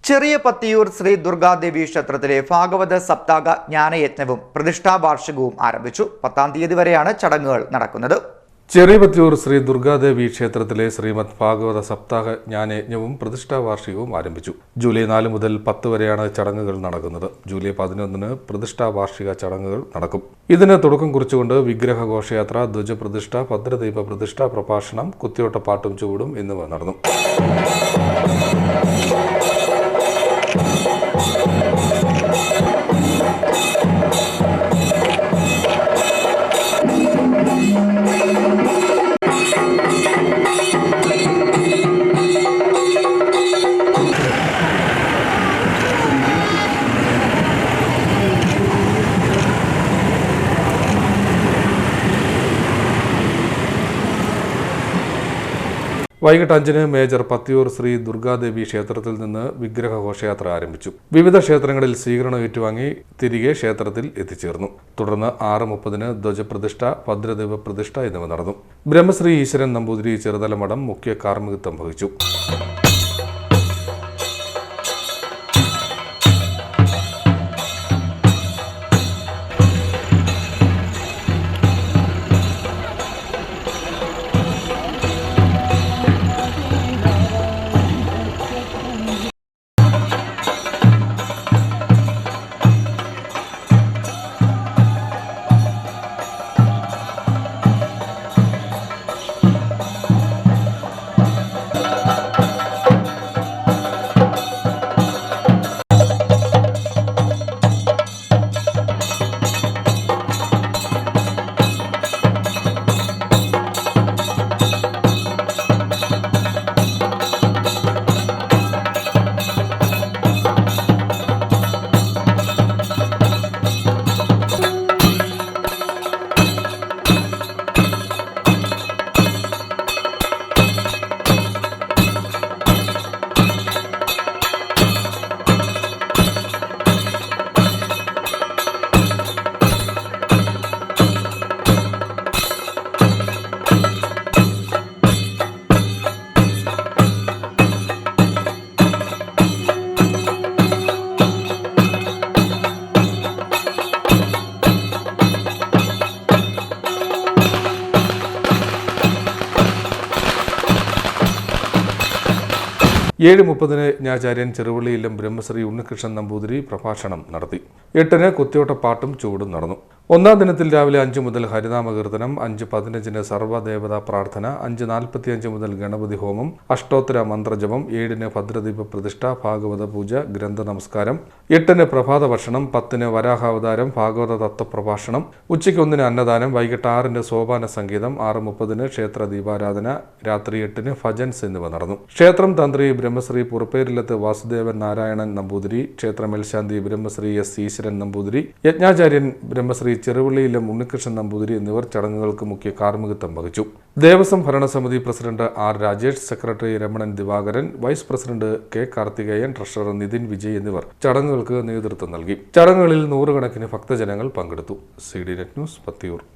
ചെറിയ പത്തിയൂർ ശ്രീ ദുർഗാദേവി ക്ഷേത്രത്തിലെ ഭാഗവത സപ്താഹ ജ്ഞാനയജ്ഞവും പ്രതിഷ്ഠാ വാർഷികവും ആരംഭിച്ചു. 10-ാം തീയതി വരെയാണ് ചടങ്ങുകൾ നടക്കുന്നത്. ചെറിയ പത്തിയൂർ ശ്രീ ദുർഗാദേവി ക്ഷേത്രത്തിലെ ശ്രീമദ് ഭാഗവത സപ്താഹ ജ്ഞാനയജ്ഞവും പ്രതിഷ്ഠാ വാർഷികവും ആരംഭിച്ചു. ജൂലൈ 4 മുതൽ 10 വരെയാണ് ചടങ്ങുകൾ നടക്കുന്നത്. ജൂലൈ 11 പ്രതിഷ്ഠാ വാർഷിക ചടങ്ങുകൾ നടക്കും. ഇതിന് തുടക്കം കുറിച്ചുകൊണ്ട് വിഗ്രഹ ഘോഷയാത്ര, ധ്വജപ്രതിഷ്ഠ, ഭദ്രദീപ പ്രതിഷ്ഠ, പ്രഭാഷണം, കുത്തിയോട്ടപ്പാട്ടും ചൂടും എന്നിവ നടന്നു. വൈകിട്ട് 5-ന് മേജർ പത്തിയൂർ ശ്രീ ദുർഗാദേവി ക്ഷേത്രത്തിൽ നിന്ന് വിഗ്രഹ ഘോഷയാത്ര ആരംഭിച്ചു. വിവിധ ക്ഷേത്രങ്ങളിൽ സ്വീകരണം ഏറ്റുവാങ്ങി തിരികെ ക്ഷേത്രത്തിൽ എത്തിച്ചേർന്നു. തുടർന്ന് 6:30-ന് ധ്വജപ്രതിഷ്ഠ, ഭദ്രദീപ പ്രതിഷ്ഠ എന്നിവ നടന്നു. ബ്രഹ്മശ്രീ ഈശ്വരൻ നമ്പൂതിരി ചെറുതല മഠം മുഖ്യ കാർമ്മികത്വം വഹിച്ചു. ഏഴ് 30-ന് യജ്ഞാചാര്യൻ ചെറുവള്ളിയിലും ബ്രഹ്മശ്രീ ഉണ്ണികൃഷ്ണൻ നമ്പൂതിരി പ്രഭാഷണം നടത്തി. 8-ന് കുത്തിയോട്ടപ്പാട്ടും ചൂടും നടന്നു. 1-ാം ദിനത്തിൽ രാവിലെ 5 മുതൽ ഹരിനാമകീർത്തനം, 5:15-ന് സർവ്വദേവതാ പ്രാർത്ഥന, 5:45 മുതൽ ഗണപതി ഹോമം, അഷ്ടോത്തര മന്ത്രജപം, 7-ന് ഭദ്രദീപ പ്രതിഷ്ഠ, ഭാഗവത പൂജ, ഗ്രന്ഥ നമസ്കാരം, 8-ന് പ്രഭാത ഭക്ഷണം, 10-ന് വരാഹാവതാരം, ഭാഗവത തത്വപ്രഭാഷണം, ഉച്ചയ്ക്ക് 1-ന് അന്നദാനം, വൈകിട്ട് 6-ന് സോപാന സംഗീതം, 6:30-ന് ക്ഷേത്ര ദീപാരാധന, രാത്രി 8-ന് ഭജൻസ് എന്നിവ നടന്നു. ക്ഷേത്രം തന്ത്രി ബ്രഹ്മശ്രീ പുറപ്പേരിലത്ത് വാസുദേവൻ നാരായണൻ നമ്പൂതിരി, ക്ഷേത്ര മേൽശാന്തി ബ്രഹ്മശ്രീ എസ് ഈശ്വരൻ നമ്പൂതിരി, യജ്ഞാചാര്യൻ ബ്രഹ്മശ്രീ ചെറുവള്ളിയിലും ഉണ്ണികൃഷ്ണൻ നമ്പൂതിരി എന്നിവർ ചടങ്ങുകൾക്ക് മുഖ്യ കാർമ്മികത്വം വഹിച്ചു. ദേവസ്വം ഭരണസമിതി president R Rajesh, secretary Ramanan Divakaran, vice president K Karthikeyan, treasurer Nithin Vijay എന്നിവർ ചടങ്ങുകൾക്ക് നേതൃത്വം നൽകി. ചടങ്ങുകളിൽ 100 കണക്കിന് ഭക്തജനങ്ങൾ പങ്കെടുത്തു. CD net news, Pathiyoor.